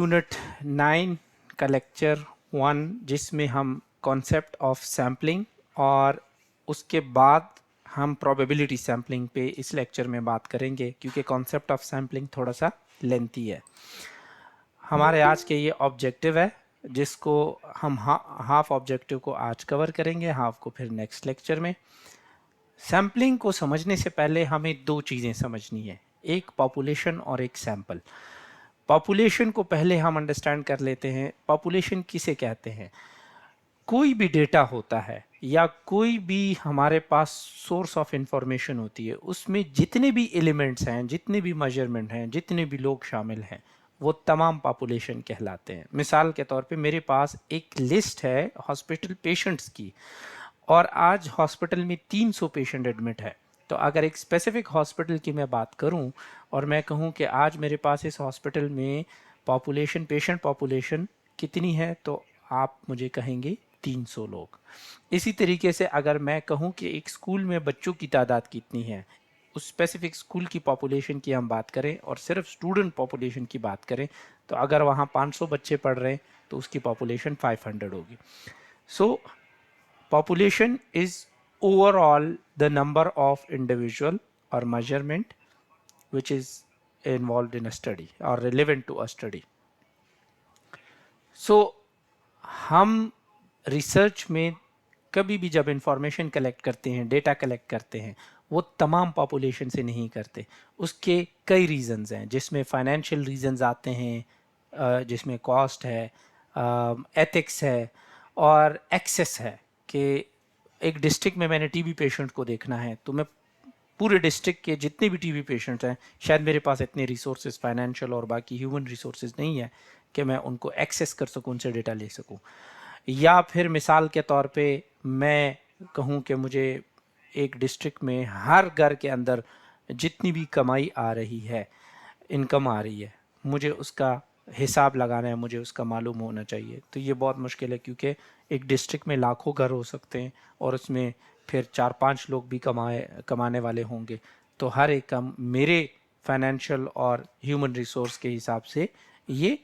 Unit 9 का lecture 1 जिसमें हम कॉन्सेप्ट ऑफ सैम्पलिंग और उसके बाद हम प्रोबेबिलिटी सैम्पलिंग पे इस लेक्चर में बात करेंगे, क्योंकि कॉन्सेप्ट ऑफ सैम्पलिंग थोड़ा सा लेंथी है। हमारे आज के ये ऑब्जेक्टिव है जिसको हम हाफ ऑब्जेक्टिव को आज कवर करेंगे, हाफ को फिर नेक्स्ट लेक्चर में। सैम्पलिंग को समझने से पहले हमें दो चीज़ें समझनी है, एक पॉपुलेशन और एक सैम्पल। पॉपुलेशन को पहले हम अंडरस्टैंड कर लेते हैं। पॉपुलेशन किसे कहते हैं? कोई भी डेटा होता है या कोई भी हमारे पास सोर्स ऑफ इंफॉर्मेशन होती है, उसमें जितने भी एलिमेंट्स हैं, जितने भी मेजरमेंट हैं, जितने भी लोग शामिल हैं, वो तमाम पॉपुलेशन कहलाते हैं। मिसाल के तौर पे मेरे पास एक लिस्ट है हॉस्पिटल पेशेंट्स की, और आज हॉस्पिटल में 300 पेशेंट एडमिट है। तो अगर एक स्पेसिफिक हॉस्पिटल की मैं बात करूं और मैं कहूं कि आज मेरे पास इस हॉस्पिटल में पॉपुलेशन, पेशेंट पॉपुलेशन कितनी है, तो आप मुझे कहेंगे 300 लोग। इसी तरीके से अगर मैं कहूं कि एक स्कूल में बच्चों की तादाद कितनी है, उस स्पेसिफिक स्कूल की पॉपुलेशन की हम बात करें और सिर्फ स्टूडेंट पॉपुलेशन की बात करें, तो अगर वहाँ 500 बच्चे पढ़ रहे हैं तो उसकी पॉपुलेशन 500 होगी। सो population is overall the number of individual or measurement which is involved in a study or relevant to a study. So हम रिसर्च में कभी भी जब इंफॉर्मेशन कलेक्ट करते हैं, डेटा कलेक्ट करते हैं, वो तमाम पॉपुलेशन से नहीं करते। उसके कई रीजंस हैं, जिसमें फाइनेंशियल रीजंस आते हैं, जिसमें कॉस्ट है, एथिक्स है और एक्सेस है। कि एक डिस्ट्रिक्ट में मैंने टीबी पेशेंट को देखना है, तो मैं पूरे डिस्ट्रिक्ट के जितने भी टीबी पेशेंट्स हैं, शायद मेरे पास इतने रिसोर्सेज, फाइनेंशियल और बाकी ह्यूमन रिसोर्सेज नहीं है कि मैं उनको एक्सेस कर सकूं, उनसे डेटा ले सकूं। या फिर मिसाल के तौर पे मैं कहूं कि मुझे एक डिस्ट्रिक्ट में हर घर के अंदर जितनी भी कमाई आ रही है, इनकम आ रही है, मुझे उसका हिसाब लगाना है, मुझे उसका मालूम होना चाहिए। तो ये बहुत मुश्किल है, क्योंकि एक डिस्ट्रिक्ट में लाखों घर हो सकते हैं और उसमें फिर 4-5 लोग भी कमाने वाले होंगे। तो हर एक का मेरे फाइनेंशियल और ह्यूमन रिसोर्स के हिसाब से ये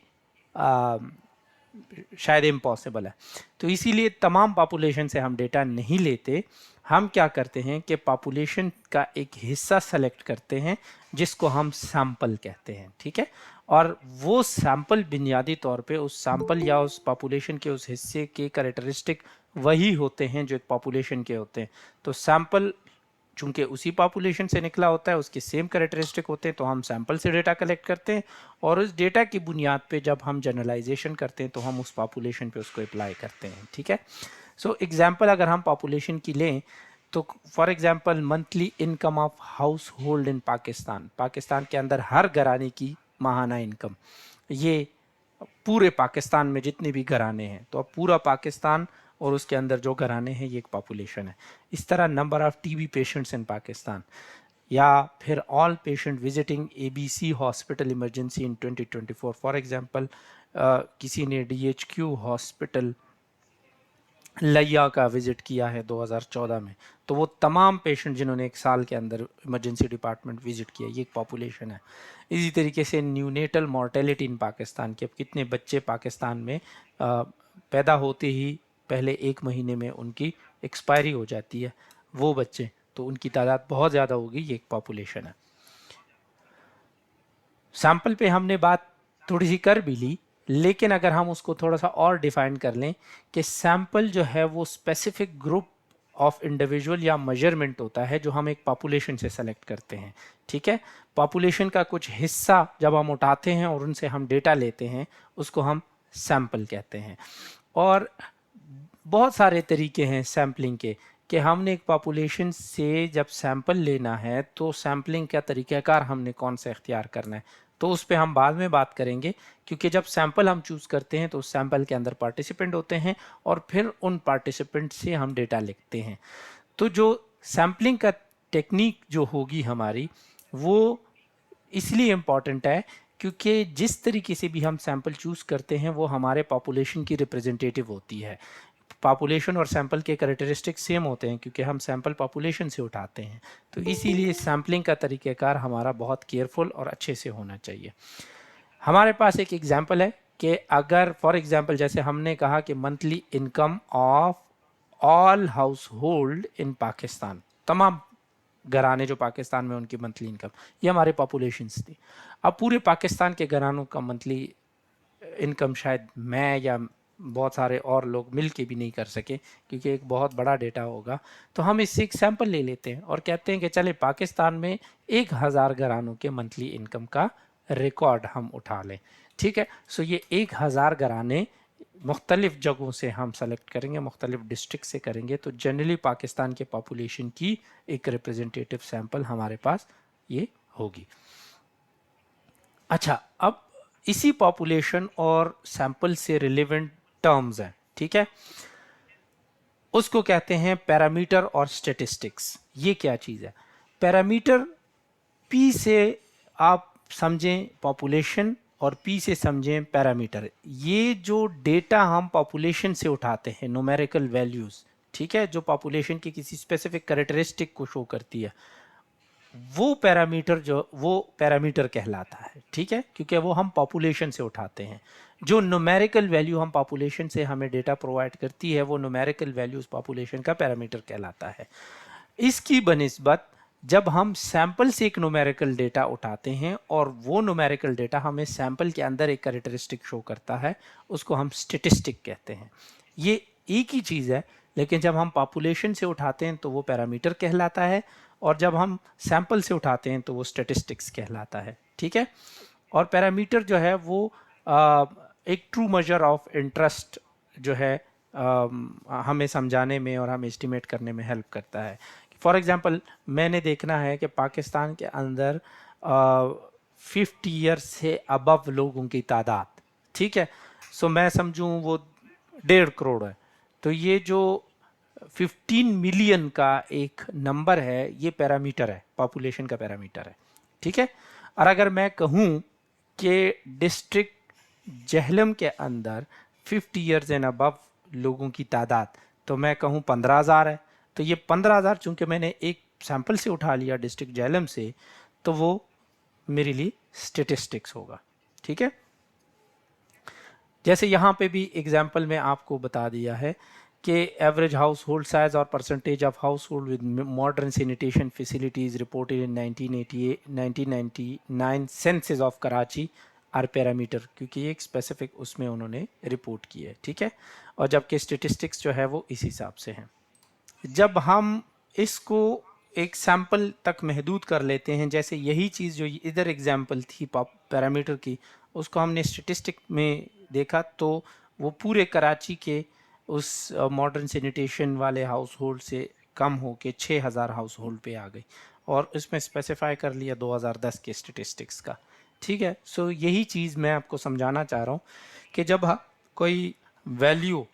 शायद इम्पॉसिबल है। तो इसीलिए तमाम पॉपुलेशन से हम डेटा नहीं लेते। हम क्या करते हैं कि पॉपुलेशन का एक हिस्सा सेलेक्ट करते हैं जिसको हम सैंपल कहते हैं, ठीक है। और वो सैंपल बुनियादी तौर पे उस सैंपल या उस पॉपुलेशन के उस हिस्से के कैरेक्टरिस्टिक वही होते हैं जो पॉपुलेशन के होते हैं। तो सैंपल चूंकि उसी पॉपुलेशन से निकला होता है, उसके सेम कैरेक्टरिस्टिक होते हैं, तो हम सैंपल से डेटा कलेक्ट करते हैं और उस डेटा की बुनियाद पे जब हम जनरलाइजेशन करते हैं तो हम उस पॉपुलेशन पे उसको अप्लाई करते हैं, ठीक है। सो एग्जांपल अगर हम पॉपुलेशन की लें तो for example monthly income of house hold in Pakistan, Pakistan के अंदर हर घराने की माहाना इनकम, ये पूरे पाकिस्तान में जितने भी घराने हैं, तो अब पूरा पाकिस्तान और उसके अंदर जो घराने हैं ये एक पॉपुलेशन है। इस तरह नंबर ऑफ टीबी पेशेंट्स इन पाकिस्तान, या फिर all patient visiting ABC hospital emergency in 2024। For example किसी ने डीएचक्यू हॉस्पिटल लिया का विजिट किया है 2014 में, तो वो तमाम पेशेंट जिन्होंने एक साल के अंदर इमरजेंसी डिपार्टमेंट विजिट किया, ये एक पॉपुलेशन है। इसी तरीके से न्यूनेटल मॉर्टेलिटी इन पाकिस्तान के, अब कितने बच्चे पाकिस्तान में पैदा होते ही पहले 1 महीने में उनकी एक्सपायरी हो जाती है, वो बच्चे, तो उनकी तादाद बहुत ज़्यादा होगी, ये एक पॉपुलेशन है। सैंपल पे हमने बात थोड़ी सी कर भी ली, लेकिन अगर हम उसको थोड़ा सा और डिफाइन कर लें कि सैंपल जो है वो स्पेसिफिक ग्रुप ऑफ इंडिविजुअल या मेजरमेंट होता है जो हम एक पॉपुलेशन से सेलेक्ट करते हैं, ठीक है। पॉपुलेशन का कुछ हिस्सा जब हम उठाते हैं और उनसे हम डेटा लेते हैं, उसको हम सैंपल कहते हैं। और बहुत सारे तरीके हैं सैम्पलिंग के, कि हमने एक पॉपुलेशन से जब सैंपल लेना है तो सैम्पलिंग का तरीक़ाकार हमने कौन सा इख्तियार करना है, तो उस पर हम बाद में बात करेंगे। क्योंकि जब सैंपल हम चूज़ करते हैं तो उस सैंपल के अंदर पार्टिसिपेंट होते हैं और फिर उन पार्टिसिपेंट से हम डेटा लिखते हैं। तो जो सैम्पलिंग का टेक्निक जो होगी हमारी, वो इसलिए इम्पॉर्टेंट है क्योंकि जिस तरीके से भी हम सैंपल चूज़ करते हैं वो हमारे पॉपुलेशन की रिप्रेजेंटेटिव होती है। पॉपुलेशन और सैंपल के कैरेक्टरिस्टिक्स सेम होते हैं क्योंकि हम सैंपल पॉपुलेशन से उठाते हैं, तो इसीलिए सैम्पलिंग का तरीक़ाकार हमारा बहुत केयरफुल और अच्छे से होना चाहिए। हमारे पास एक एग्जांपल है कि अगर फॉर एग्जांपल जैसे हमने कहा कि monthly income of all house hold in Pakistan, तमाम घराने जो पाकिस्तान में उनकी मंथली इनकम, ये हमारे पॉपुलेशंस थी। अब पूरे पाकिस्तान के घरानों का मंथली इनकम शायद मैं या बहुत सारे और लोग मिल के भी नहीं कर सके, क्योंकि एक बहुत बड़ा डेटा होगा। तो हम इससे एक सैंपल ले लेते हैं और कहते हैं कि चले पाकिस्तान में 1000 घरानों के मंथली इनकम का रिकॉर्ड हम उठा लें। ठीक है, सो ये 1000 घराने मुख्तलिफ जगहों से हम सेलेक्ट करेंगे, मुख्तलिफ डिस्ट्रिक्ट से करेंगे, तो जनरली पाकिस्तान के पॉपुलेशन की एक रिप्रेजेंटेटिव सैंपल हमारे पास ये होगी। अच्छा, अब इसी पॉपुलेशन और सैंपल से रिलेवेंट टर्म्स हैं, ठीक है, उसको कहते हैं पैरामीटर और स्टैटिस्टिक्स। ये क्या चीज़ है? पैरामीटर, पी से आप समझें पॉपुलेशन और पी से समझें पैरामीटर। ये जो डेटा हम पॉपुलेशन से उठाते हैं, न्यूमेरिकल वैल्यूज़, ठीक है, जो पॉपुलेशन की किसी स्पेसिफिक कैरेक्टरिस्टिक को शो करती है, वो पैरामीटर कहलाता है। ठीक है, क्योंकि वो हम पॉपुलेशन से उठाते हैं। जो न्यूमेरिकल वैल्यू हम पॉपुलेशन से हमें डेटा प्रोवाइड करती है, वो न्यूमेरिकल वैल्यू उस पॉपुलेशन का पैरामीटर कहलाता है। इसकी बनिस्बत जब हम सैंपल से एक न्यूमेरिकल डेटा उठाते हैं और वो न्यूमेरिकल डेटा हमें सैंपल के अंदर एक कैरेक्टरिस्टिक शो करता है, उसको हम स्टेटिस्टिक कहते हैं। ये एक ही चीज़ है, लेकिन जब हम पॉपुलेशन से उठाते हैं तो वो पैरामीटर कहलाता है, और जब हम सैंपल से उठाते हैं तो वो स्टेटिस्टिक्स कहलाता है। ठीक है, और पैरामीटर जो है वो एक ट्रू मेजर ऑफ इंटरेस्ट जो है हमें समझाने में और हमें एस्टिमेट करने में हेल्प करता है। फॉर एग्जांपल मैंने देखना है कि पाकिस्तान के अंदर 50 ईयर्स से अबव लोगों की तादाद, ठीक है, सो मैं समझूं वो 1.5 करोड़ है, तो ये जो 15 मिलियन का एक नंबर है, ये पैरामीटर है, पॉपुलेशन का पैरामीटर है। ठीक है, और अगर मैं कहूँ कि डिस्ट्रिक्ट जहलम के अंदर 50 ईयर्स एंड अबव लोगों की तादाद, तो मैं कहूँ 15,000 है, तो ये 15,000 चूंकि मैंने एक सैंपल से उठा लिया डिस्ट्रिक्ट जहलम से, तो वो मेरे लिए स्टेटिस्टिक्स होगा। ठीक है, जैसे यहाँ पे भी एग्जाम्पल में आपको बता दिया है कि एवरेज हाउस होल्ड साइज और percentage of house hold with modern sanitation facilities reported in 1999 census of Karachi are parameter, क्योंकि एक स्पेसिफिक उसमें उन्होंने रिपोर्ट की है। ठीक है, और जबकि स्टेटिस्टिक्स जो है वो इस हिसाब से हैं। जब हम इसको एक सैंपल तक महदूद कर लेते हैं, जैसे यही चीज़ जो इधर एग्जाम्पल थी पैरामीटर की, उसको हमने स्टेटिस्टिक में देखा, तो वो पूरे कराची के उस मॉडर्न सैनिटेशन वाले हाउस होल्ड से कम हो के 6000 हाउस होल्ड पे आ गई, और इसमें स्पेसिफाई कर लिया 2010 के स्टेटिस्टिक्स का। ठीक है, सो यही चीज़ मैं आपको समझाना चाह रहा हूँ कि जब कोई वैल्यू,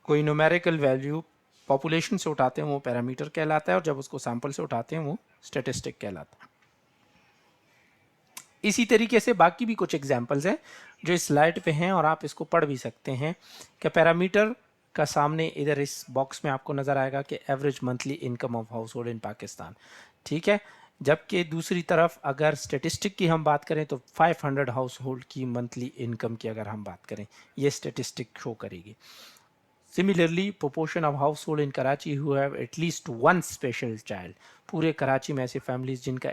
कोई न्यूमेरिकल वैल्यू पॉपुलेशन से उठाते हैं वो पैरामीटर कहलाता है, और जब उसको सैंपल से उठाते हैं वो स्टैटिस्टिक कहलाता है। इसी तरीके से बाकी भी कुछ एग्जांपल्स हैं जो इस स्लाइड पे हैं और आप इसको पढ़ भी सकते हैं कि पैरामीटर का सामने इधर इस बॉक्स में आपको नजर आएगा कि average monthly income of house hold in Pakistan. ठीक है, जबकि दूसरी तरफ अगर स्टेटिस्टिक की हम बात करें तो 500 हाउस होल्ड की मंथली इनकम की अगर हम बात करें, ये स्टेटिस्टिक शो करेगी। Similarly, proportion of household in Karachi who have at least one special child, पूरे कराची में ऐसी फैमिलीज जिनका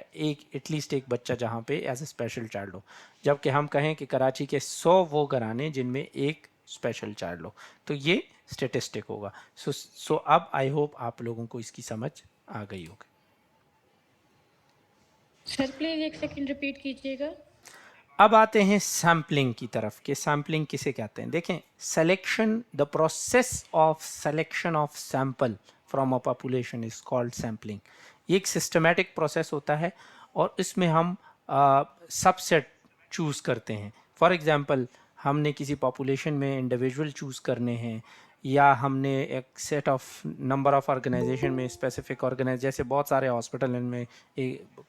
एटलीस्ट एक बच्चा जहाँ पे एज ए स्पेशल चाइल्ड हो, जबकि हम कहें कि कराची के 100 वो घराने जिनमें एक स्पेशल चाइल्ड हो, तो ये स्टेटिस्टिक होगा। सो अब आई होप आप लोगों को इसकी समझ आ गई होगी। सर प्लीज एक सेकंड रिपीट कीजिएगा। अब आते हैं सैम्पलिंग की तरफ कि सैम्पलिंग किसे कहते हैं। देखें, selection, the process of selection of sample from a population is called sampling. ये एक सिस्टमेटिक प्रोसेस होता है और इसमें हम सबसेट चूज़ करते हैं। फॉर एग्जांपल, हमने किसी पॉपुलेशन में इंडिविजुअल चूज़ करने हैं, या हमने एक set of number of organisation में स्पेसिफिक ऑर्गेनाइज, जैसे बहुत सारे हॉस्पिटल में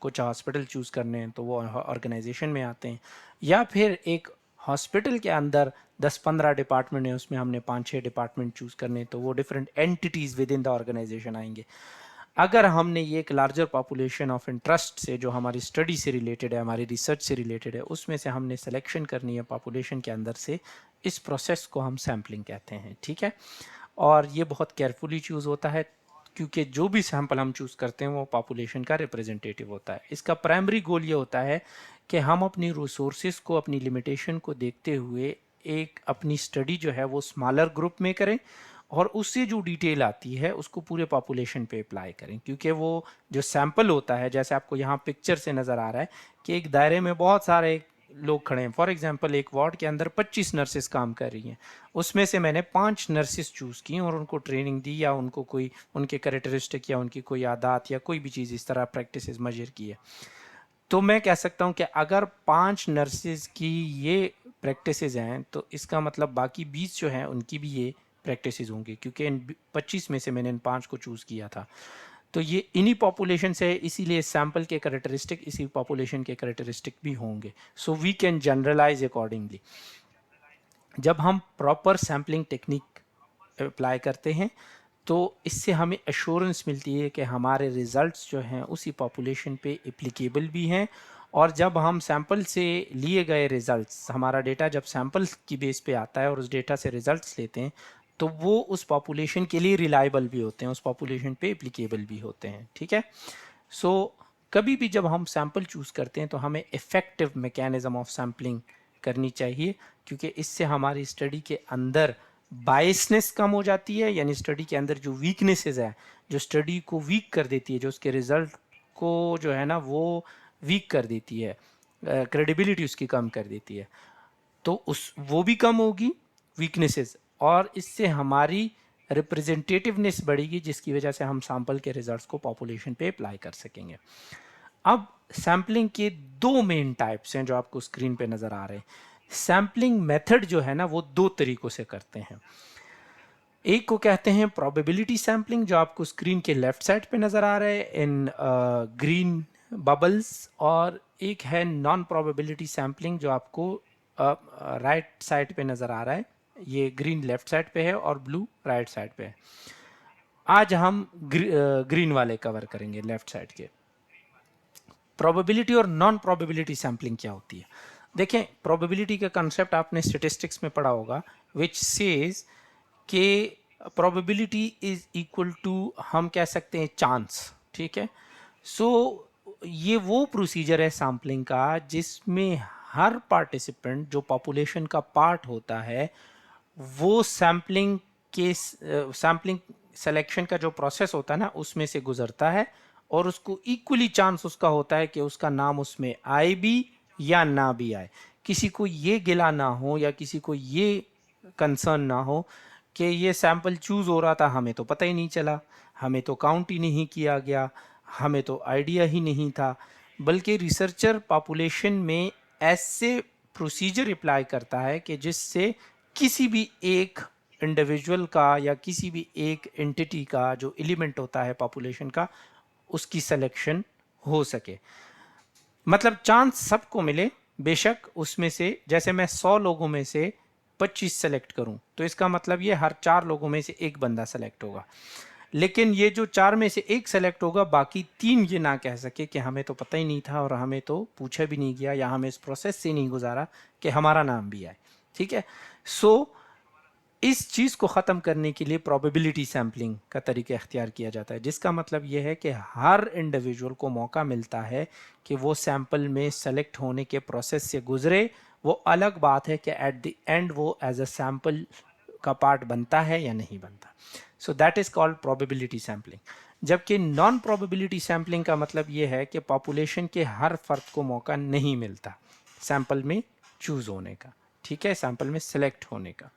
कुछ हॉस्पिटल चूज़ करने हैं तो वो ऑर्गेनाइजेशन में आते हैं, या फिर एक हॉस्पिटल के अंदर 10-15 डिपार्टमेंट है, उसमें हमने 5-6 डिपार्टमेंट चूज़ करने हैं तो वो different entities within the organisation आएंगे। अगर हमने ये एक लार्जर पॉपुलेशन ऑफ इंटरेस्ट से, जो हमारी स्टडी से रिलेटेड है, हमारी रिसर्च से रिलेटेड है, उसमें से हमने सिलेक्शन करनी है पॉपुलेशन के अंदर से, इस प्रोसेस को हम सैम्पलिंग कहते हैं, ठीक है। और ये बहुत केयरफुली चूज़ होता है, क्योंकि जो भी सैंपल हम चूज़ करते हैं वो पॉपुलेशन का रिप्रेजेंटेटिव होता है। इसका प्राइमरी गोल ये होता है कि हम अपनी रिसोर्सेज को, अपनी लिमिटेशन को देखते हुए एक अपनी स्टडी जो है वो स्मॉलर ग्रुप में करें, और उससे जो डिटेल आती है उसको पूरे पॉपुलेशन पे अप्लाई करें। क्योंकि वो जो सैंपल होता है, जैसे आपको यहाँ पिक्चर से नज़र आ रहा है कि एक दायरे में बहुत सारे लोग खड़े हैं। फॉर एग्जांपल एक वार्ड के अंदर 25 नर्सेस काम कर रही हैं, उसमें से मैंने 5 नर्सेस चूज़ की और उनको ट्रेनिंग दी, या उनको कोई उनके कैरेक्टरिस्टिक या उनकी कोई आदत या कोई भी चीज़ इस तरह प्रैक्टिसेस मेजर की है। तो मैं कह सकता हूँ कि अगर 5 नर्सेज की ये प्रैक्टिसेस हैं, तो इसका मतलब बाकी 20 जो हैं उनकी भी ये प्रैक्टिसेस होंगी, क्योंकि इन 25 में से मैंने इन 5 को चूज़ किया था। तो ये इन्हीं पॉपुलेशन से है, इसीलिए सैंपल के कैरेक्टरिस्टिक इसी पॉपुलेशन के कैरेक्टरिस्टिक भी होंगे। So we can generalise accordingly. जब हम प्रॉपर सैम्पलिंग टेक्निक अप्लाई करते हैं तो इससे हमें एश्योरेंस मिलती है कि हमारे रिजल्ट्स जो हैं उसी पॉपुलेशन पे एप्लीकेबल भी हैं। और जब हम सैंपल से लिए गए रिजल्ट्स, हमारा डेटा जब सैंपल की बेस पे आता है और उस डेटा से रिजल्ट्स लेते हैं, तो वो उस पॉपुलेशन के लिए रिलायबल भी होते हैं, उस पॉपुलेशन पे एप्लीकेबल भी होते हैं, ठीक है। सो कभी भी जब हम सैंपल चूज़ करते हैं तो हमें इफ़ेक्टिव मैकेनिज़्म ऑफ सैम्पलिंग करनी चाहिए, क्योंकि इससे हमारी स्टडी के अंदर बायसनेस कम हो जाती है, यानी स्टडी के अंदर जो वीकनेसेस है, जो स्टडी को वीक कर देती है, जो उसके रिजल्ट को जो है ना वो वीक कर देती है, क्रेडिबिलिटी उसकी कम कर देती है, तो उस वो भी कम होगी वीकनेसेस, और इससे हमारी रिप्रेजेंटेटिवनेस बढ़ेगी, जिसकी वजह से हम सैंपल के रिजल्ट्स को पॉपुलेशन पे अप्लाई कर सकेंगे। अब सैम्पलिंग के 2 मेन टाइप्स हैं जो आपको स्क्रीन पे नज़र आ रहे हैं। सैम्पलिंग मेथड जो है ना वो 2 तरीक़ों से करते हैं। एक को कहते हैं प्रोबेबिलिटी सैम्पलिंग, जो आपको स्क्रीन के लेफ्ट साइड पे नज़र आ रहा है इन ग्रीन बबल्स, और एक है नॉन प्रोबेबिलिटी सैम्पलिंग जो आपको राइट साइड पे नज़र आ रहा है। ये ग्रीन लेफ्ट साइड पे है और ब्लू राइट साइड पे है। आज हम ग्रीन वाले कवर करेंगे, लेफ्ट साइड के। प्रोबेबिलिटी और नॉन प्रोबेबिलिटी सैम्पलिंग क्या होती है? देखें, प्रोबेबिलिटी का कंसेप्ट आपने स्टेटिस्टिक्स में पढ़ा होगा, विच सेज कि प्रोबेबिलिटी इज इक्वल टू, हम कह सकते हैं, चांस, ठीक है। सो ये वो प्रोसीजर है सैम्पलिंग का जिसमें हर पार्टिसिपेंट जो पॉपुलेशन का पार्ट होता है वो सैम्पलिंग के सैम्पलिंग सिलेक्शन का जो प्रोसेस होता है ना उसमें से गुजरता है, और उसको इक्वली चांस उसका होता है कि उसका नाम उसमें आए भी या ना भी आए। किसी को ये गिला ना हो या किसी को ये कंसर्न ना हो कि ये सैंपल चूज़ हो रहा था, हमें तो पता ही नहीं चला, हमें तो काउंट ही नहीं किया गया, हमें तो आइडिया ही नहीं था। बल्कि रिसर्चर पॉपुलेशन में ऐसे प्रोसीजर अप्लाई करता है कि जिससे किसी भी एक इंडिविजुअल का या किसी भी एक एंटिटी का जो एलिमेंट होता है पॉपुलेशन का, उसकी सिलेक्शन हो सके। मतलब चांस सबको मिले, बेशक उसमें से जैसे मैं 100 लोगों में से 25 सेलेक्ट करूं, तो इसका मतलब ये हर 4 लोगों में से एक बंदा सेलेक्ट होगा। लेकिन ये जो 4 में से एक सेलेक्ट होगा, बाकी 3 ये ना कह सके कि हमें तो पता ही नहीं था और हमें तो पूछा भी नहीं गया या हमें इस प्रोसेस से नहीं गुजारा कि हमारा नाम भी आए, ठीक है। सो इस चीज़ को ख़त्म करने के लिए प्रोबेबिलिटी सैम्पलिंग का तरीका इख्तियार किया जाता है, जिसका मतलब यह है कि हर इंडिविजुअल को मौका मिलता है कि वो सैम्पल में सेलेक्ट होने के प्रोसेस से गुजरे। वो अलग बात है कि एट द एंड वो एज अ सैम्पल का पार्ट बनता है या नहीं बनता। So that is called probability sampling. जबकि नॉन प्रोबेबिलिटी सैम्पलिंग का मतलब ये है कि पॉपुलेशन के हर फर्द को मौका नहीं मिलता सैम्पल में चूज़ होने का, ठीक है, सैम्पल में सेलेक्ट होने का।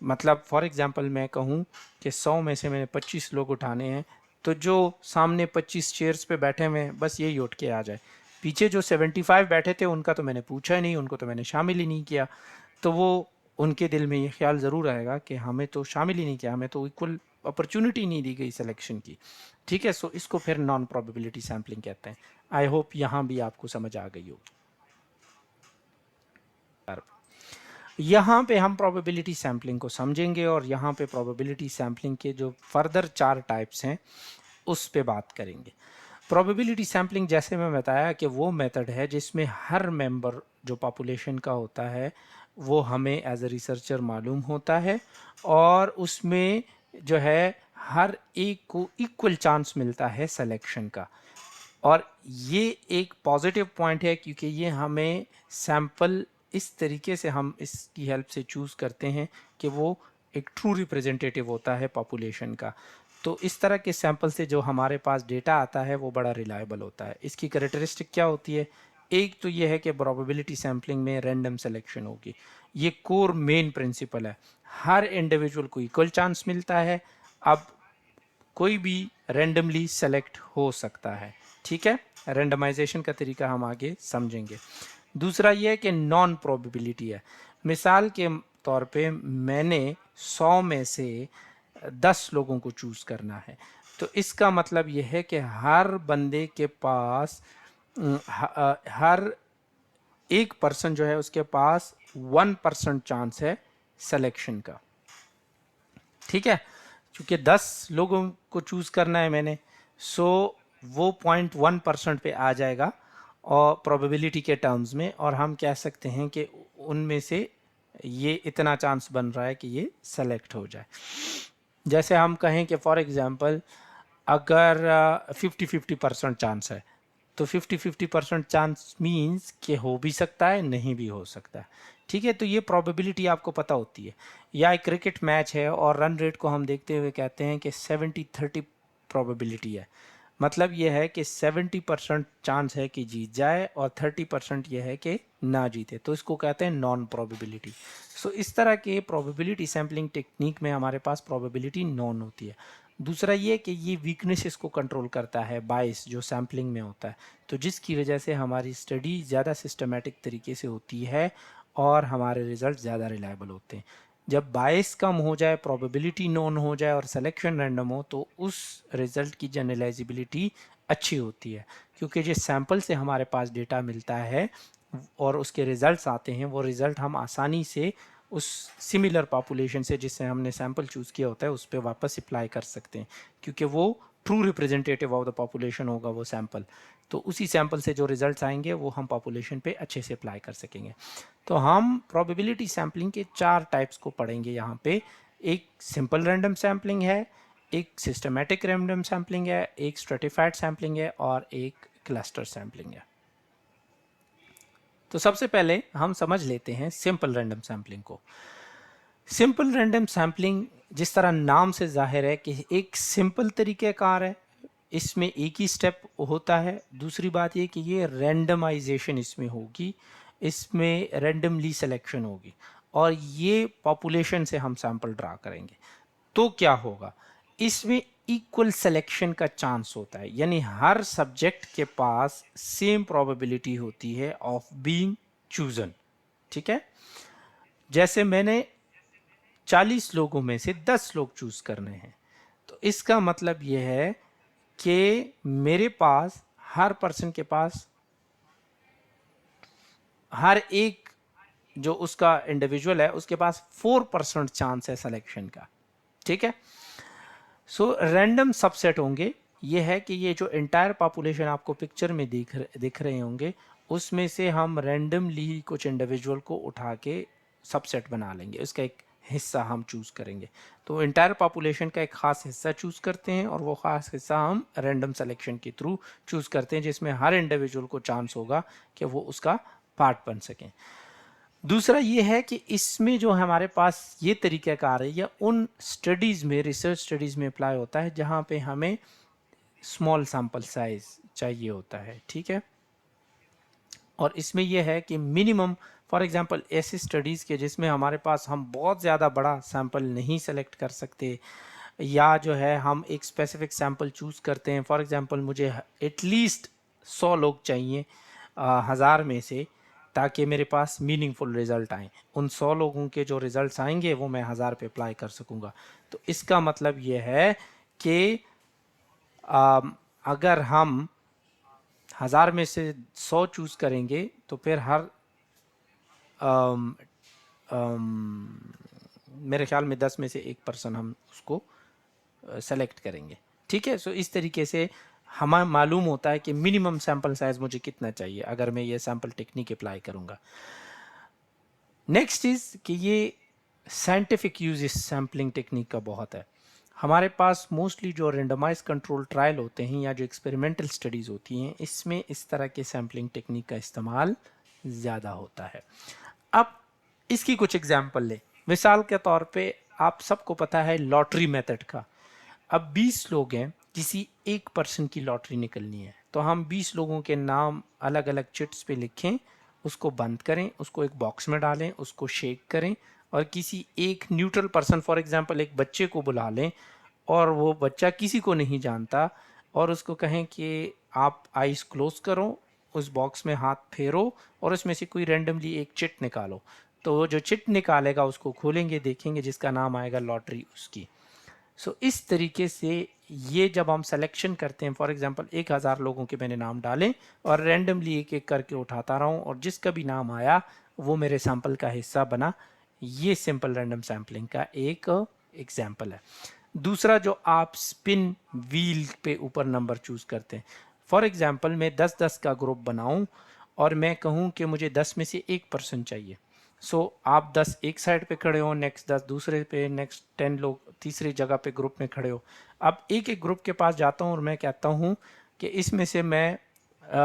मतलब फॉर एग्जांपल मैं कहूँ कि 100 में से मैंने 25 लोग उठाने हैं, तो जो सामने 25 चेयर्स पे बैठे हुए हैं बस यही उठ के आ जाए। पीछे जो 75 बैठे थे उनका तो मैंने पूछा ही नहीं, उनको तो मैंने शामिल ही नहीं किया। तो वो उनके दिल में ये ख्याल ज़रूर आएगा कि हमें तो शामिल ही नहीं किया, हमें तो इक्वल अपॉर्चुनिटी नहीं दी गई सिलेक्शन की, ठीक है। सो इसको फिर नॉन प्रोबेबिलिटी सैम्पलिंग कहते हैं। आई होप यहाँ भी आपको समझ आ गई होगी। यहाँ पे हम प्रोबेबिलिटी सैम्पलिंग को समझेंगे और यहाँ पे प्रोबेबिलिटी सैम्पलिंग के जो फर्दर 4 टाइप्स हैं उस पे बात करेंगे। प्रोबेबिलिटी सैम्पलिंग जैसे मैं बताया कि वो मेथड है जिसमें हर मेंबर जो पॉपुलेशन का होता है वो हमें एज अ रिसर्चर मालूम होता है, और उसमें जो है हर एक को इक्वल चांस मिलता है सिलेक्शन का। और ये एक पॉजिटिव पॉइंट है क्योंकि ये हमें सैंपल इस तरीके से हम इसकी हेल्प से चूज़ करते हैं कि वो एक ट्रू रिप्रेजेंटेटिव होता है पॉपुलेशन का। तो इस तरह के सैंपल से जो हमारे पास डेटा आता है वो बड़ा रिलायबल होता है। इसकी कैरेक्टरिस्टिक क्या होती है? एक तो ये है कि प्रोबेबिलिटी सैम्पलिंग में रैंडम सिलेक्शन होगी। ये कोर मेन प्रिंसिपल है। हर इंडिविजुअल को इक्वल चांस मिलता है। अब कोई भी रैंडमली सेलेक्ट हो सकता है, ठीक है। रैंडमाइजेशन का तरीका हम आगे समझेंगे। दूसरा ये है कि नॉन प्रोबेबिलिटी है। मिसाल के तौर पे मैंने 100 में से 10 लोगों को चूज करना है, तो इसका मतलब यह है कि हर बंदे के पास हर एक पर्सन जो है उसके पास 1% चांस है सिलेक्शन का, ठीक है। क्योंकि 10 लोगों को चूज करना है मैंने, सो वो 0.1% पे आ जाएगा और प्रोबेबिलिटी के टर्म्स में, और हम कह सकते हैं कि उनमें से ये इतना चांस बन रहा है कि ये सेलेक्ट हो जाए। जैसे हम कहें कि फॉर एग्जांपल अगर 50-50% चांस है, तो 50-50% चांस मीन्स कि हो भी सकता है नहीं भी हो सकता है, ठीक है। तो ये प्रोबेबिलिटी आपको पता होती है। या एक क्रिकेट मैच है और रन रेट को हम देखते हुए कहते हैं कि 70-30 प्रोबेबिलिटी है। मतलब यह है कि 70% चांस है कि जीत जाए और 30% यह है कि ना जीते, तो इसको कहते हैं नॉन प्रोबेबिलिटी। सो इस तरह के प्रोबेबिलिटी सैम्पलिंग टेक्निक में हमारे पास प्रोबेबिलिटी नॉन होती है। दूसरा ये कि ये वीकनेसेस को कंट्रोल करता है, बायस जो सैम्पलिंग में होता है, तो जिसकी वजह से हमारी स्टडी ज़्यादा सिस्टमेटिक तरीके से होती है और हमारे रिजल्ट ज़्यादा रिलायबल होते हैं। जब बायस कम हो जाए, प्रोबेबिलिटी नोन हो जाए और सिलेक्शन रैंडम हो, तो उस रिज़ल्ट की जनरलाइजेबिलिटी अच्छी होती है, क्योंकि जिस सैंपल से हमारे पास डेटा मिलता है और उसके रिजल्ट्स आते हैं, वो रिज़ल्ट हम आसानी से उस सिमिलर पॉपुलेशन से जिससे हमने सैंपल चूज़ किया होता है उस पर वापस अप्लाई कर सकते हैं, क्योंकि वो true representative of the population होगा वो सैंपल। तो उसी सैंपल से जो रिजल्ट्स आएंगे वो हम पॉपुलेशन पे अच्छे से अप्लाई कर सकेंगे। तो हम प्रोबेबिलिटी सैम्पलिंग के 4 टाइप्स को पढ़ेंगे यहाँ पे। एक सिंपल रैंडम सैम्पलिंग है, एक सिस्टमैटिक रैंडम सैम्पलिंग है, एक स्ट्रेटिफाइड सैम्पलिंग है और एक क्लस्टर सैम्पलिंग है। तो सबसे पहले हम समझ लेते हैं सिंपल रैंडम सैम्पलिंग को। सिंपल रैंडम सैम्पलिंग जिस तरह नाम से जाहिर है कि एक सिंपल तरीक़ेकार है, इसमें एक ही स्टेप होता है। दूसरी बात ये कि ये रैंडमाइजेशन इसमें होगी, इसमें रैंडमली सिलेक्शन होगी और ये पॉपुलेशन से हम सैंपल ड्रा करेंगे। तो क्या होगा, इसमें इक्वल सिलेक्शन का चांस होता है, यानी हर सब्जेक्ट के पास सेम प्रोबेबिलिटी होती है ऑफ बीइंग चूजन, ठीक है। जैसे मैंने 40 लोगों में से 10 लोग चूज करने हैं, तो इसका मतलब यह है कि मेरे पास हर पर्सन के पास, हर एक जो उसका इंडिविजुअल है उसके पास 4% चांस है सिलेक्शन का, ठीक है। सो रैंडम सबसेट होंगे। ये है कि ये जो एंटायर पॉपुलेशन आपको पिक्चर में दिख रहे होंगे, उसमें से हम रैंडमली कुछ इंडिविजुअल को उठा के सबसेट बना लेंगे, उसका एक हिस्सा हम चूज़ करेंगे। तो एंटायर पॉपुलेशन का एक ख़ास हिस्सा चूज़ करते हैं और वो ख़ास हिस्सा हम रैंडम सिलेक्शन के थ्रू चूज़ करते हैं, जिसमें हर इंडिविजुअल को चांस होगा कि वो उसका पार्ट बन सकें। दूसरा ये है कि इसमें जो हमारे पास ये तरीक़ाकार है या उन स्टडीज़ में, रिसर्च स्टडीज़ में अप्लाई होता है जहाँ पे हमें स्मॉल सैंपल साइज चाहिए होता है, ठीक है। और इसमें यह है कि मिनिमम, फॉर एग्जांपल ऐसी स्टडीज़ के जिसमें हमारे पास हम बहुत ज़्यादा बड़ा सैंपल नहीं सेलेक्ट कर सकते, या जो है हम एक स्पेसिफिक सैंपल चूज़ करते हैं, फॉर एग्जांपल मुझे एटलीस्ट 100 लोग चाहिए 1000 में से, ताकि मेरे पास मीनिंगफुल रिजल्ट आए। उन 100 लोगों के जो रिजल्ट्स आएंगे वो मैं 1000 पे अप्लाई कर सकूंगा। तो इसका मतलब ये है कि अगर हम 1000 में से 100 चूज़ करेंगे तो फिर हर अम, अम, मेरे ख्याल में 10 में से एक पर्सन हम उसको सेलेक्ट करेंगे, ठीक है। सो इस तरीके से हमें मालूम होता है कि मिनिमम सैंपल साइज मुझे कितना चाहिए अगर मैं ये सैंपल टेक्निक अप्लाई करूँगा। नेक्स्ट इज कि ये साइंटिफिक यूज इस सैम्पलिंग टेक्निक का बहुत है। हमारे पास मोस्टली जो रेंडमाइज कंट्रोल ट्रायल होते हैं या जो एक्सपेरिमेंटल स्टडीज़ होती हैं, इसमें इस तरह के सैम्पलिंग टेक्निक का इस्तेमाल ज़्यादा होता है। अब इसकी कुछ एग्जाम्पल लें। मिसाल के तौर पे आप सबको पता है लॉटरी मेथड का। अब 20 लोग हैं, किसी एक पर्सन की लॉटरी निकलनी है, तो हम 20 लोगों के नाम अलग अलग चिट्स पे लिखें, उसको बंद करें, उसको एक बॉक्स में डालें, उसको शेक करें और किसी एक न्यूट्रल पर्सन, फॉर एग्जांपल एक बच्चे को बुला लें और वो बच्चा किसी को नहीं जानता और उसको कहें कि आप आइज़ क्लोज करो, उस बॉक्स में हाथ फेरो और उसमें से कोई रैंडमली एक चिट निकालो। तो वो जो चिट निकालेगा उसको खोलेंगे, देखेंगे, जिसका नाम आएगा लॉटरी उसकी। सो इस तरीके से ये जब हम सिलेक्शन करते हैं, फॉर एग्जांपल 1000 लोगों के मैंने नाम डाले और रैंडमली एक एक करके उठाता रहा हूँ और जिसका भी नाम आया वो मेरे सैंपल का हिस्सा बना। ये सिंपल रैंडम सैम्पलिंग का एक एग्जांपल है। दूसरा, जो आप स्पिन व्हील पे ऊपर नंबर चूज करते हैं, फॉर एग्जांपल मैं 10-10 का ग्रुप बनाऊं और मैं कहूं कि मुझे 10 में से 1% चाहिए। सो आप 10 एक साइड पे खड़े हो, नेक्स्ट 10 दूसरे पे, नेक्स्ट 10 लोग तीसरी जगह पे ग्रुप में खड़े हो। अब एक एक ग्रुप के पास जाता हूँ और मैं कहता हूँ कि इसमें से मैं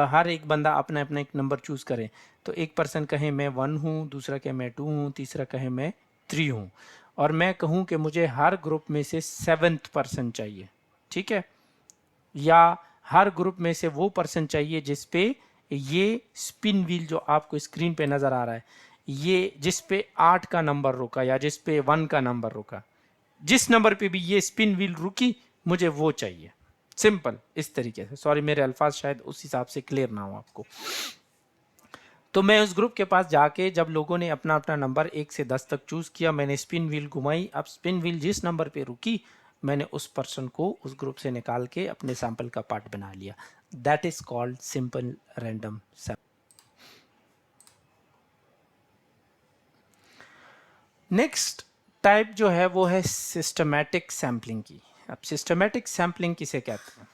हर एक बंदा अपना अपना एक नंबर चूज करे। तो एक पर्सन कहे मैं 1 हूँ, दूसरा कहे मैं 2 हूँ, तीसरा कहे मैं 3 हूँ और मैं कहूँ कि मुझे हर ग्रुप में से 7th पर्सन चाहिए। ठीक है, या हर ग्रुप में से वो पर्सन चाहिए जिस पे ये स्पिन व्हील जो आपको स्क्रीन पे नजर आ रहा है, ये जिस पे 8 का नंबर रुका या जिस पे 1 का नंबर रुका, जिस नंबर पे भी ये स्पिन व्हील रुकी मुझे वो चाहिए। सिंपल इस तरीके से। सॉरी मेरे अल्फाज शायद उस हिसाब से क्लियर ना हो आपको। तो मैं उस ग्रुप के पास जाके, जब लोगों ने अपना अपना नंबर 1 से 10 तक चूज किया, मैंने स्पिन व्हील घुमाई। अब स्पिन व्हील जिस नंबर पे रुकी मैंने उस पर्सन को उस ग्रुप से निकाल के अपने सैंपल का पार्ट बना लिया। That is called simple random sample. Next type जो है वो है सिस्टमैटिक सैम्पलिंग की। अब सिस्टमैटिक सैम्पलिंग किसे कहते हैं?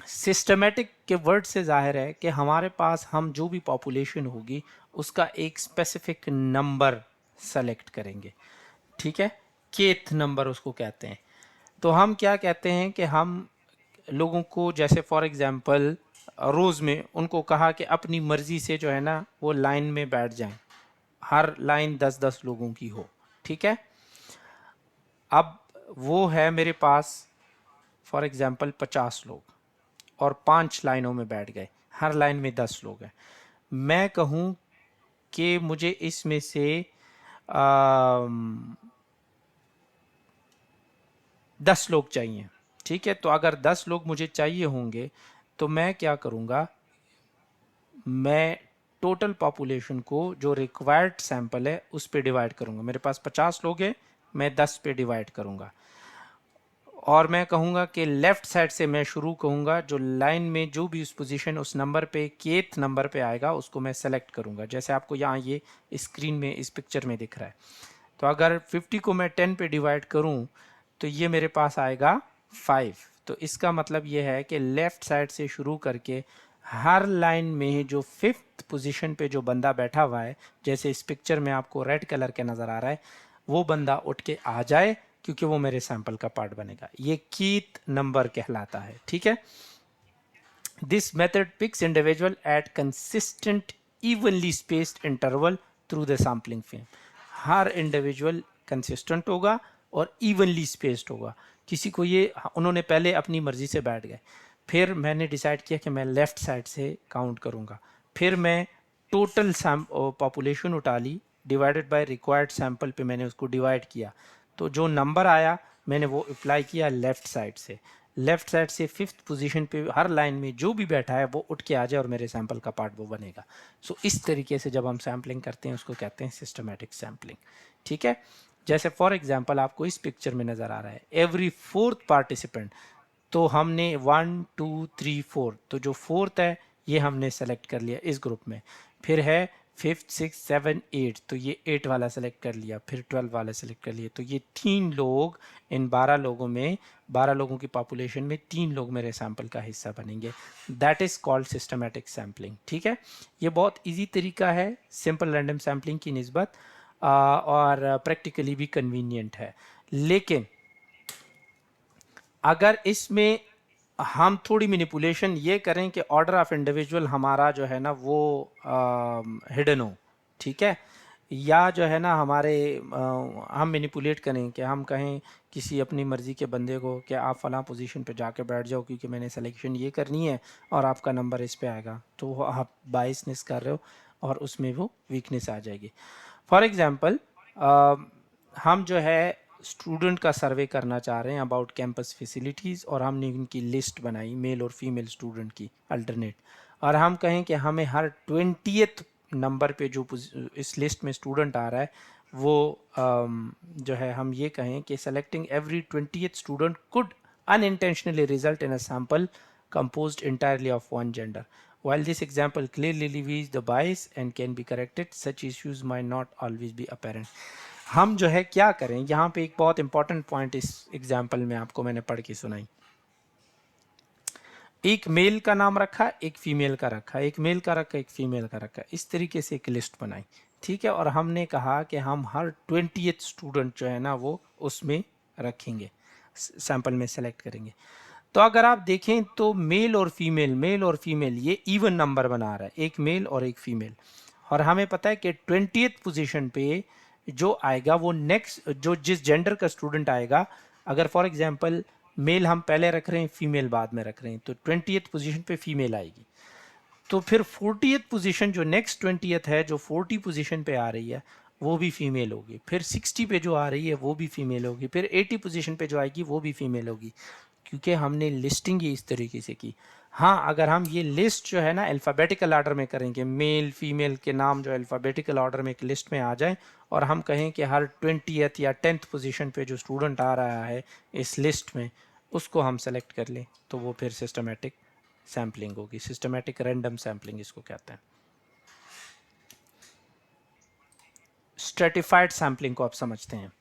सिस्टमैटिक के वर्ड से जाहिर है कि हमारे पास हम जो भी पॉपुलेशन होगी उसका एक स्पेसिफिक नंबर सेलेक्ट करेंगे। ठीक है, केथ नंबर उसको कहते हैं। तो हम क्या कहते हैं कि हम लोगों को, जैसे फॉर एग्जांपल रोज़ में उनको कहा कि अपनी मर्जी से जो है ना वो लाइन में बैठ जाएं, हर लाइन 10-10 लोगों की हो। ठीक है, अब वो है मेरे पास फॉर एग्जांपल 50 लोग और 5 लाइनों में बैठ गए, हर लाइन में 10 लोग हैं। मैं कहूँ कि मुझे इसमें से 10 लोग चाहिए। ठीक है, तो अगर 10 लोग मुझे चाहिए होंगे तो मैं क्या करूँगा, मैं टोटल पॉपुलेशन को जो रिक्वायर्ड सैंपल है उस पे डिवाइड करूँगा। मेरे पास 50 लोग हैं, मैं 10 पे डिवाइड करूँगा और मैं कहूँगा कि लेफ़्ट साइड से मैं शुरू कहूँगा, जो लाइन में जो भी उस पोजीशन उस नंबर पे केथ नंबर पे आएगा उसको मैं सेलेक्ट करूँगा। जैसे आपको यहाँ ये स्क्रीन में इस पिक्चर में दिख रहा है। तो अगर 50 को मैं 10 पे डिवाइड करूँ तो ये मेरे पास आएगा 5। तो इसका मतलब ये है कि लेफ़्ट साइड से शुरू करके हर लाइन में जो 5th पोजीशन पे जो बंदा बैठा हुआ है, जैसे इस पिक्चर में आपको रेड कलर के नज़र आ रहा है, वो बंदा उठ के आ जाए क्योंकि वो मेरे सैंपल का पार्ट बनेगा। ये कीथ नंबर कहलाता है। ठीक है, this method picks individual at consistent evenly spaced interval through the sampling frame. हर इंडिविजुअल कंसिस्टेंट होगा और इवनली स्पेस्ड होगा। किसी को ये, उन्होंने पहले अपनी मर्जी से बैठ गए, फिर मैंने डिसाइड किया कि मैं लेफ़्ट साइड से काउंट करूँगा, फिर मैं टोटल पॉपुलेशन उठा ली, डिवाइडेड बाय रिक्वायर्ड सैंपल पे मैंने उसको डिवाइड किया, तो जो नंबर आया मैंने वो अप्लाई किया लेफ़्ट साइड से। लेफ़्ट साइड से 5th पोजीशन पे हर लाइन में जो भी बैठा है वो उठ के आ जाए और मेरे सैंपल का पार्ट वो बनेगा। सो इस तरीके से जब हम सैम्पलिंग करते हैं उसको कहते हैं सिस्टमैटिक सैम्पलिंग। ठीक है, जैसे फॉर एग्जांपल आपको इस पिक्चर में नज़र आ रहा है एवरी 4th पार्टिसिपेंट, तो हमने 1 2 3 4, तो जो 4th है ये हमने सेलेक्ट कर लिया इस ग्रुप में। फिर है फिफ्थ, सिक्स, सेवन, एट, तो ये 8 वाला सेलेक्ट कर लिया, फिर 12 वाला सेलेक्ट कर लिया, तो ये 3 लोग इन 12 लोगों में, 12 लोगों की पॉपुलेशन में 3 लोग मेरे सैंपल का हिस्सा बनेंगे। That is called systematic sampling. ठीक है, ये बहुत इजी तरीका है सिंपल रैंडम सैम्पलिंग की निस्बत, और प्रैक्टिकली भी कन्वीनियंट है। लेकिन अगर इसमें हम थोड़ी मैनिपुलेशन ये करें कि ऑर्डर ऑफ इंडिविजुअल हमारा जो है ना वो हिडन हो, ठीक है, या जो है ना हमारे हम मैनिपुलेट करें कि हम कहें किसी अपनी मर्ज़ी के बंदे को कि आप फ़लाँ पोजीशन पे जाके बैठ जाओ क्योंकि मैंने सिलेक्शन ये करनी है और आपका नंबर इस पे आएगा, तो आप बाइसनेस कर रहे हो और उसमें वो वीकनेस आ जाएगी। फॉर एग्ज़ाम्पल हम जो है स्टूडेंट का सर्वे करना चाह रहे हैं अबाउट कैंपस फैसिलिटीज़, और हमने उनकी लिस्ट बनाई मेल और फीमेल स्टूडेंट की अल्टरनेट, और हम कहें कि हमें हर 20th नंबर पे जो इस लिस्ट में स्टूडेंट आ रहा है वो जो है हम ये कहें कि selecting every 20th student could unintentionally result in a sample composed entirely of one gender. While this example clearly reveals the bias and can be corrected, such issues might not always be apparent. हम जो है क्या करें, यहाँ पे एक बहुत important point इस एग्जाम्पल में आपको मैंने पढ़ के सुनाई। एक मेल का नाम रखा, एक फीमेल का रखा, एक मेल का रखा, एक फीमेल का रखा, इस तरीके से एक लिस्ट बनाई, ठीक है, और हमने कहा कि हम हर 20th स्टूडेंट जो है ना वो उसमें रखेंगे, सैंपल में सेलेक्ट करेंगे। तो अगर आप देखें तो मेल और फीमेल ये इवन नंबर बना रहा है, एक मेल और एक फीमेल, और हमें पता है कि 20th पोजीशन पे जो आएगा वो नेक्स्ट जो जिस जेंडर का स्टूडेंट आएगा, अगर फॉर एग्जांपल मेल हम पहले रख रहे हैं फीमेल बाद में रख रहे हैं, तो 20th पोजीशन पे फीमेल आएगी, तो फिर 40th पोजीशन जो नेक्स्ट 20th है जो 40 पोजीशन पे आ रही है वो भी फीमेल होगी, फिर 60 पे जो आ रही है वो भी फीमेल होगी, फिर 80 पोजीशन पे जो आएगी वो भी फीमेल होगी, क्योंकि हमने लिस्टिंग ही इस तरीके से की। हाँ, अगर हम ये लिस्ट जो है ना अल्फ़ाबेटिकल ऑर्डर में करेंगे, मेल फीमेल के नाम जो अल्फ़ाबेटिकल ऑर्डर में एक लिस्ट में आ जाए, और हम कहें कि हर 20th या 10th पोजीशन पे जो स्टूडेंट आ रहा है इस लिस्ट में उसको हम सेलेक्ट कर लें, तो वो फिर सिस्टमेटिक सैम्पलिंग होगी, सिस्टमेटिक रैंडम सैम्पलिंग इसको कहते हैं। स्ट्रेटिफाइड सैम्पलिंग को आप समझते हैं।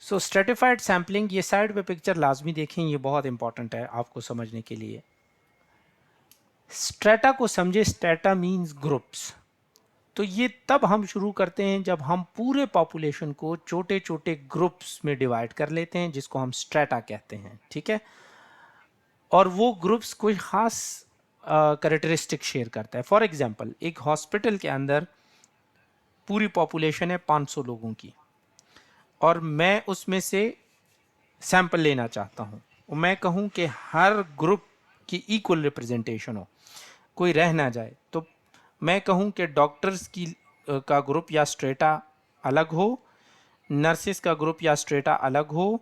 सो स्ट्रेटिफाइड सैम्पलिंग, ये साइड पे पिक्चर लाजमी देखें, ये बहुत इंपॉर्टेंट है आपको समझने के लिए। स्ट्रेटा को समझे, स्ट्रेटा मींस ग्रुप्स, तो ये तब हम शुरू करते हैं जब हम पूरे पॉपुलेशन को छोटे छोटे ग्रुप्स में डिवाइड कर लेते हैं जिसको हम स्ट्रेटा कहते हैं, ठीक है, और वो ग्रुप्स कोई ख़ास कैरेक्टरिस्टिक शेयर करता है। फॉर एग्जांपल एक हॉस्पिटल के अंदर पूरी पॉपुलेशन है 500 लोगों की, और मैं उसमें से सैंपल लेना चाहता हूँ, और मैं कहूँ कि हर ग्रुप की इक्वल रिप्रेजेंटेशन हो, कोई रह ना जाए, तो मैं कहूँ कि डॉक्टर्स की का ग्रुप या स्ट्रेटा अलग हो, नर्सेस का ग्रुप या स्ट्रेटा अलग हो,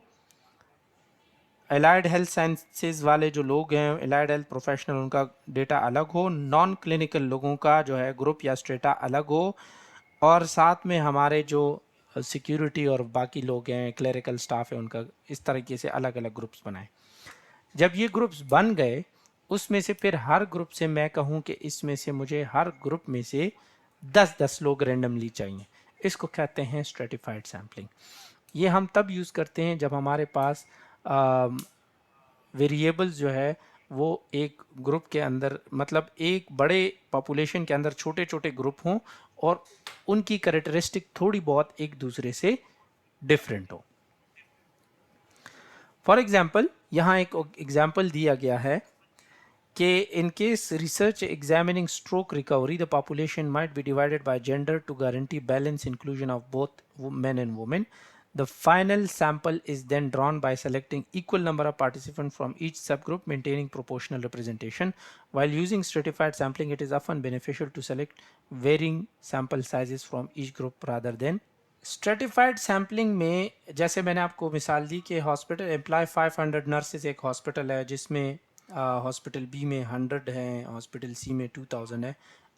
एलाइड हेल्थ साइंसेज वाले जो लोग हैं, एलाइड हेल्थ प्रोफेशनल, उनका डेटा अलग हो, नॉन क्लिनिकल लोगों का जो है ग्रुप या स्ट्रेटा अलग हो, और साथ में हमारे जो सिक्योरिटी और बाकी लोग हैं, क्लरिकल स्टाफ है, उनका इस तरीके से अलग अलग ग्रुप्स बनाए। जब ये ग्रुप्स बन गए उसमें से फिर हर ग्रुप से मैं कहूँ कि इसमें से मुझे हर ग्रुप में से 10-10 लोग रैंडमली चाहिए, इसको कहते हैं स्ट्रेटिफाइड सैम्पलिंग। ये हम तब यूज़ करते हैं जब हमारे पास वेरिएबल्स जो है वो एक ग्रुप के अंदर, मतलब एक बड़े पॉपुलेशन के अंदर छोटे छोटे ग्रुप हों और उनकी कैरेक्टरिस्टिक थोड़ी बहुत एक दूसरे से डिफरेंट हो। फॉर एग्जाम्पल यहाँ एक एग्जाम्पल दिया गया है कि in case research examining stroke recovery, the population might be divided by gender to guarantee balance inclusion of both men and women. The final sample is then drawn by selecting equal number of participants from each subgroup, maintaining proportional representation. While using stratified sampling, it is often beneficial to select varying sample sizes from each group rather than stratified sampling में, जैसे मैंने आपको मिसाल दी कि hospital employ 500 nurses, एक hospital है जिसमें hospital B में 100 हैं, हॉस्पिटल सी में 2000 है।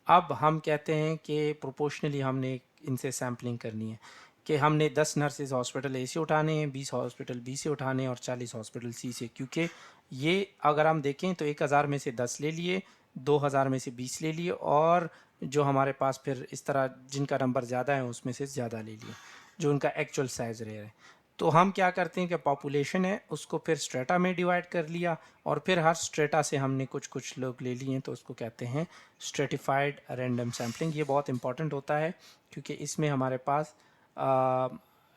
अब हम कहते हैं कि प्रोपोर्शनली हमने इनसे सैम्पलिंग करनी है कि हमने 10 नर्सेज हॉस्पिटल ए से उठाने हैं, 20 हॉस्पिटल बी से उठाने हैं और 40 हॉस्पिटल सी से, क्योंकि ये अगर हम देखें तो 1000 में से 10 ले लिए, 2000 में से 20 ले लिए और जो हमारे पास फिर इस तरह जिनका नंबर ज़्यादा है उसमें से ज़्यादा ले लिया, जो उनका एक्चुअल साइज़ रह रहा है। तो हम क्या करते हैं कि पॉपुलेशन है उसको फिर स्ट्रेटा में डिवाइड कर लिया, और फिर हर स्ट्रेटा से हमने कुछ कुछ लोग ले लिए, तो उसको कहते हैं स्ट्रेटिफाइड रैंडम सैम्पलिंग। ये बहुत इंपॉर्टेंट होता है क्योंकि इसमें हमारे पास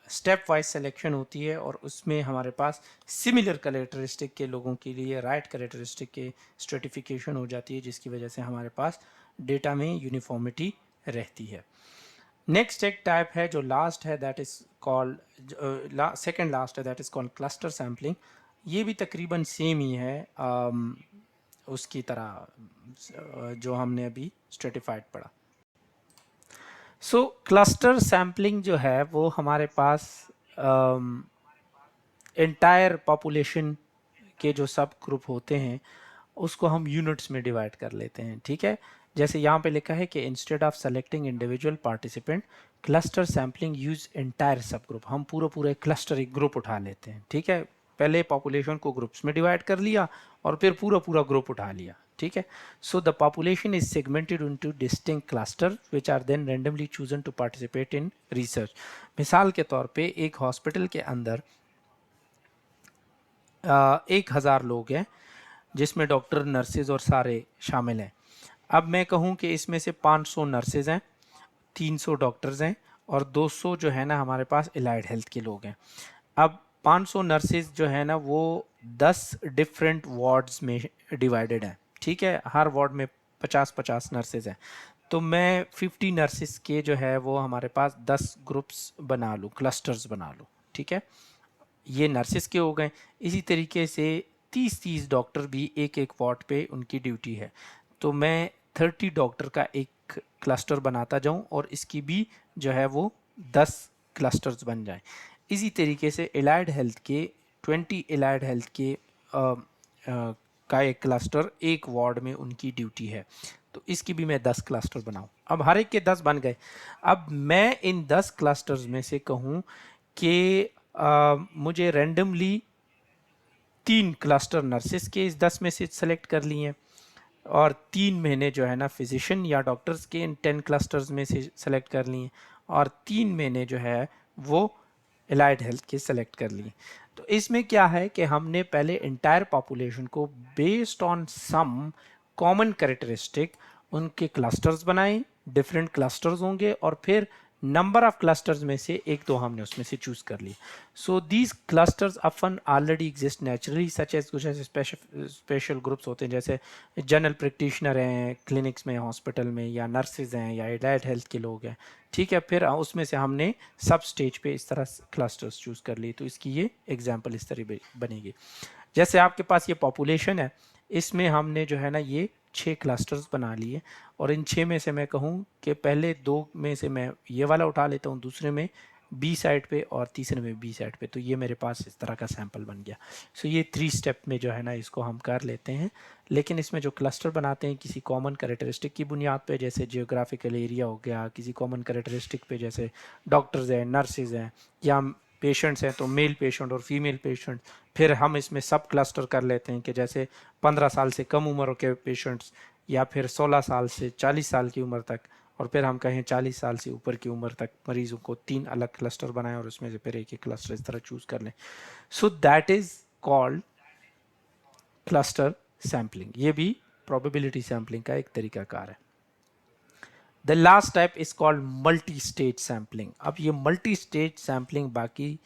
स्टेप वाइज सिलेक्शन होती है, और उसमें हमारे पास सिमिलर कैरेक्टरिस्टिक के लोगों के लिए राइट कैरेक्टरिस्टिक के स्ट्रेटिफिकेशन हो जाती है, जिसकी वजह से हमारे पास डेटा में यूनिफॉर्मिटी रहती है। नेक्स्ट एक टाइप है जो लास्ट है, that is called second last है, that is called cluster sampling. ये भी तकरीबन सेम ही है उसकी तरह जो हमने अभी स्ट्रेटिफाइड पढ़ा। सो क्लस्टर सैम्पलिंग जो है वो हमारे पास एंटायर पॉपुलेशन के जो सब ग्रुप होते हैं उसको हम यूनिट्स में डिवाइड कर लेते हैं, ठीक है। जैसे यहाँ पे लिखा है कि instead of selecting individual participant cluster sampling use entire सब ग्रुप। हम पूरा क्लस्टर एक ग्रुप उठा लेते हैं, ठीक है। पहले पॉपुलेशन को ग्रुप्स में डिवाइड कर लिया और फिर पूरा ग्रुप उठा लिया, ठीक है। So the population is segmented into distinct cluster which are then randomly chosen to participate in research. मिसाल के तौर पे एक हॉस्पिटल के अंदर 1000 लोग हैं जिसमें डॉक्टर, नर्सेज और सारे शामिल हैं। अब मैं कहूँ कि इसमें से 500 नर्सेज हैं, 300 डॉक्टर्स हैं और 200 जो है ना हमारे पास एलाइड हेल्थ के लोग हैं। अब 500 नर्सेज जो है ना वो 10 डिफरेंट वार्ड्स में डिवाइडेड हैं, ठीक है। हर वार्ड में 50-50 नर्सेज हैं। तो मैं 50 नर्सेज के जो है वो हमारे पास 10 ग्रुप्स बना लूँ, क्लस्टर्स बना लूँ, ठीक है। ये नर्सेज के हो गए। इसी तरीके से 30-30 डॉक्टर भी एक एक वार्ड पे उनकी ड्यूटी है, तो मैं 30 डॉक्टर का एक क्लस्टर बनाता जाऊं और इसकी भी जो है वो 10 क्लस्टर्स बन जाएं। इसी तरीके से एलाइड हेल्थ के 20 एलाइड हेल्थ के का एक क्लस्टर एक वार्ड में उनकी ड्यूटी है, तो इसकी भी मैं 10 क्लस्टर बनाऊं। अब हर एक के 10 बन गए। अब मैं इन 10 क्लस्टर्स में से कहूं कि मुझे रैंडमली 3 क्लस्टर नर्सेस के इस 10 में से सेलेक्ट कर लिए हैं, और 3 महीने जो है ना फिजिशियन या डॉक्टर्स के इन 10 क्लस्टर्स में से सेलेक्ट कर लिए, और 3 महीने जो है वो एलाइड हेल्थ के सेलेक्ट कर लिए। तो इसमें क्या है कि हमने पहले इंटायर पॉपुलेशन को based on some common characteristic उनके क्लस्टर्स बनाए, डिफरेंट क्लस्टर्स होंगे, और फिर नंबर ऑफ क्लस्टर्स में से एक दो हमने उसमें से चूज कर लिए। So these clusters often already exist naturally, such as कुछ ऐसे स्पेशल ग्रुप्स होते हैं जैसे जनरल प्रैक्टिशनर हैं क्लिनिक्स में, हॉस्पिटल में, या नर्सेज हैं, या एलाइड हेल्थ के लोग हैं, ठीक है। फिर उसमें से हमने सब स्टेज पे इस तरह क्लस्टर्स चूज कर लिए, तो इसकी ये एग्जाम्पल इस तरह बनेगी। जैसे आपके पास ये पॉपुलेशन है, इसमें हमने जो है ना ये 6 क्लस्टर्स बना लिए, और इन 6 में से मैं कहूँ कि पहले 2 में से मैं ये वाला उठा लेता हूँ, दूसरे में बी साइड पे और तीसरे में बी साइड पे, तो ये मेरे पास इस तरह का सैंपल बन गया। सो ये 3 स्टेप में जो है ना इसको हम कर लेते हैं। लेकिन इसमें जो क्लस्टर बनाते हैं किसी कॉमन कैरेक्टरिस्टिक की बुनियाद पे, जैसे जियोग्राफिकल एरिया हो गया, किसी कॉमन कैरेक्टरिस्टिक पे जैसे डॉक्टर्स हैं, नर्सेज हैं, या पेशेंट्स हैं तो मेल पेशेंट और फीमेल पेशेंट। फिर हम इसमें सब क्लस्टर कर लेते हैं कि जैसे 15 साल से कम उम्र के पेशेंट्स, या फिर 16 साल से 40 साल की उम्र तक, और फिर हम कहें 40 साल से ऊपर की उम्र तक मरीजों को 3 अलग क्लस्टर बनाएं और उसमें से फिर एक एक क्लस्टर इस तरह चूज कर लें। So that is called cluster sampling. ये भी प्रोबेबिलिटी सैम्पलिंग का एक तरीकाकार है। The last type is called multi stage sampling. अब ये मल्टी स्टेज सैम्पलिंग बाकी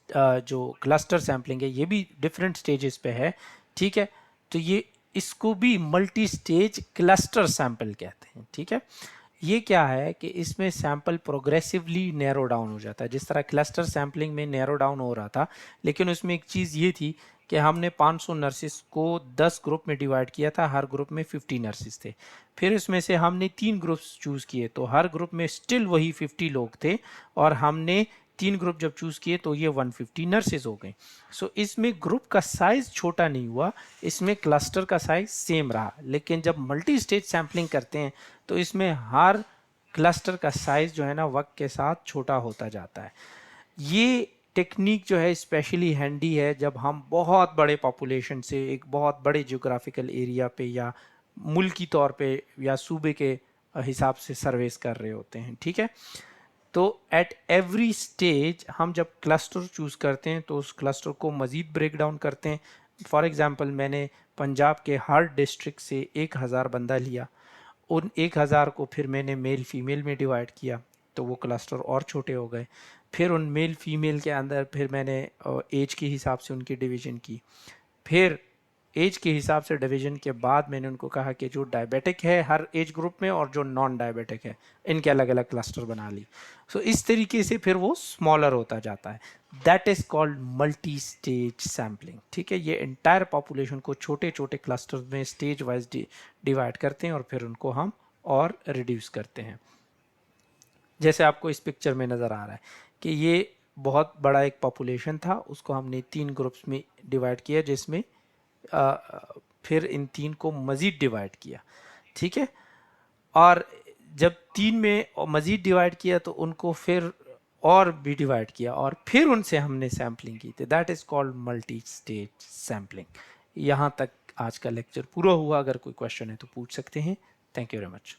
जो क्लस्टर सैम्पलिंग है ये भी डिफरेंट स्टेजेस पे है, ठीक है। तो ये इसको भी मल्टी स्टेज क्लस्टर सैंपल कहते हैं, ठीक है। ये क्या है कि इसमें सैंपल प्रोग्रेसिवली नैरो डाउन हो जाता है, जिस तरह क्लस्टर सैम्पलिंग में नैरो डाउन हो रहा था, लेकिन उसमें एक चीज़ ये थी कि हमने 500 नर्सिस को 10 ग्रुप में डिवाइड किया था, हर ग्रुप में 50 नर्सिस थे। फिर उसमें से हमने 3 ग्रुप्स चूज़ किए, तो हर ग्रुप में स्टिल वही 50 लोग थे, और हमने 3 ग्रुप जब चूज़ किए तो ये 150 नर्सेज हो गए। सो इसमें ग्रुप का साइज छोटा नहीं हुआ, इसमें क्लस्टर का साइज सेम रहा। लेकिन जब मल्टी स्टेज सैम्पलिंग करते हैं तो इसमें हर क्लस्टर का साइज जो है ना वक्त के साथ छोटा होता जाता है। ये टेक्निक जो है स्पेशली हैंडी है जब हम बहुत बड़े पॉपुलेशन से एक बहुत बड़े जियोग्राफिकल एरिया पे, या मुल्की तौर पे, या सूबे के हिसाब से सर्वेस कर रहे होते हैं, ठीक है। तो एट एवरी स्टेज हम जब क्लस्टर चूज़ करते हैं तो उस क्लस्टर को मज़ीद ब्रेक डाउन करते हैं। फॉर एग्ज़ाम्पल मैंने पंजाब के हर डिस्ट्रिक्ट से 1000 बंदा लिया, उन 1000 को फिर मैंने मेल फीमेल में डिवाइड किया तो वो क्लस्टर और छोटे हो गए। फिर उन मेल फीमेल के अंदर फिर मैंने एज के हिसाब से उनकी डिवीज़न की। फिर एज के हिसाब से डिवीजन के बाद मैंने उनको कहा कि जो डायबिटिक है हर एज ग्रुप में और जो नॉन डायबिटिक है इनके अलग अलग क्लस्टर बना ली। सो इस तरीके से फिर वो स्मॉलर होता जाता है। That is called multi stage sampling, ठीक है। ये एंटायर पॉपुलेशन को छोटे छोटे क्लस्टर्स में स्टेज वाइज डिवाइड करते हैं और फिर उनको हम और रिड्यूस करते हैं। जैसे आपको इस पिक्चर में नज़र आ रहा है कि ये बहुत बड़ा एक पॉपुलेशन था, उसको हमने 3 ग्रुप्स में डिवाइड किया, जिसमें फिर इन 3 को मज़ीद डिवाइड किया, ठीक है। और जब 3 में मज़ीद डिवाइड किया तो उनको फिर और भी डिवाइड किया और फिर उनसे हमने सैम्पलिंग की थी। That is called multi stage sampling. यहाँ तक आज का लेक्चर पूरा हुआ। अगर कोई क्वेश्चन है तो पूछ सकते हैं। Thank you very much.